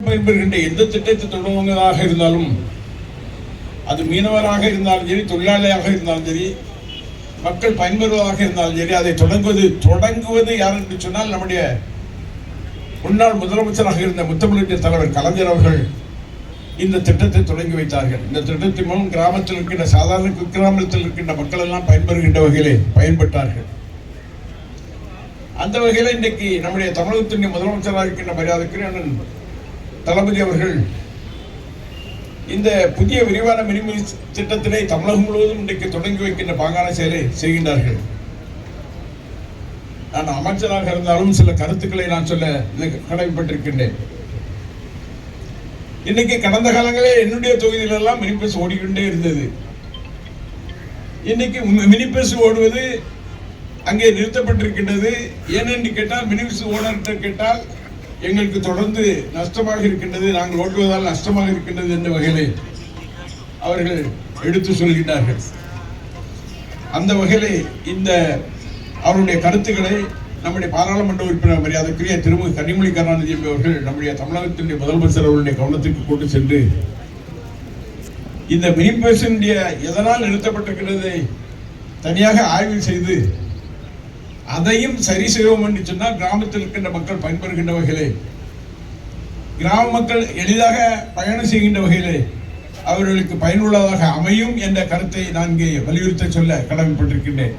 பயன்பெறுகின்ற எந்த திட்டத்தை தொடங்குவதாக இருந்தாலும், அது மீனவராக இருந்தாலும் சரி, தொழிலாளியாக இருந்தாலும் சரி, மக்கள் பயன்பெறுவதாக இருந்தாலும் சரி, அதை தொடங்குவது யார் என்று சொன்னால் நம்முடைய முன்னாள் முதலமைச்சராக இருந்த முத்தமிழ் தலைவர் கலைஞர் அவர்கள் இந்த திட்டத்தை தொடங்கி வைத்தார்கள். இந்த திட்டத்தின் மூலம் கிராமத்தில் இருக்கின்ற சாதாரண குக்கிராமத்தில் இருக்கின்ற மக்கள் எல்லாம் பயன்பெறுகின்ற வகையிலே பயன்பட்டார்கள். அந்த வகையில் இன்றைக்கு நம்முடைய தமிழகத்தின் முதலமைச்சராக இருக்கின்ற மரியாதைக்குரிய அண்ணன் தளபதி அவர்கள் இந்த புதிய விரிவான மினிமி திட்டத்தினை தமிழகம் முழுவதும் இன்றைக்கு தொடங்கி வைக்கின்ற பாங்கான செயலை செய்கின்றார்கள். நான் அமைச்சராக இருந்தாலும் சில கருத்துக்களை நான் சொல்ல கடமைப்பட்டிருக்கின்றேன். இன்னைக்கு கடந்த காலங்களில் என்னுடைய தொகுதியில எல்லாம் மினி பஸ் ஓடிக்கொண்டே இருந்தது. இன்னைக்கு மினி பஸ் ஓடுவது அங்கே நிறுத்தப்பட்டிருக்கின்றது. ஏனென்று கேட்டால், மினி பஸ் ஓனர்கிட்ட கேட்டால் எங்களுக்கு தொடர்ந்து நஷ்டமாக இருக்கின்றது, நாங்கள் ஓட்டுவதால் நஷ்டமாக இருக்கின்றது என்ற வகையிலே அவர்கள் எடுத்து சொல்கின்றார்கள். அந்த வகையிலே இந்த அவருடைய கருத்துக்களை நம்முடைய பாராளுமன்ற உறுப்பினர் மரியாதைக்குரிய திருமதி கனிமொழி கருணாநிதி அவர்கள் நம்முடைய தமிழகத்தினுடைய முதலமைச்சர் அவர்களுடைய கவனத்திற்கு கொண்டு சென்று இந்த மினி பஸ்ஸினுடைய எதனால் நிறுத்தப்பட்டிருக்கிறதை தனியாக ஆய்வு செய்து அதையும் சரி செய்வோம் என்று சொன்னால் கிராமத்தில் இருக்கின்ற மக்கள் பயன்பெறுகின்ற வகையிலே, கிராம மக்கள் எளிதாக பயணம் செய்கின்ற வகையிலே அவர்களுக்கு பயனுள்ளதாக அமையும் என்ற கருத்தை நான் இங்கே வலியுறுத்த சொல்ல கடமைப்பட்டிருக்கின்றேன்.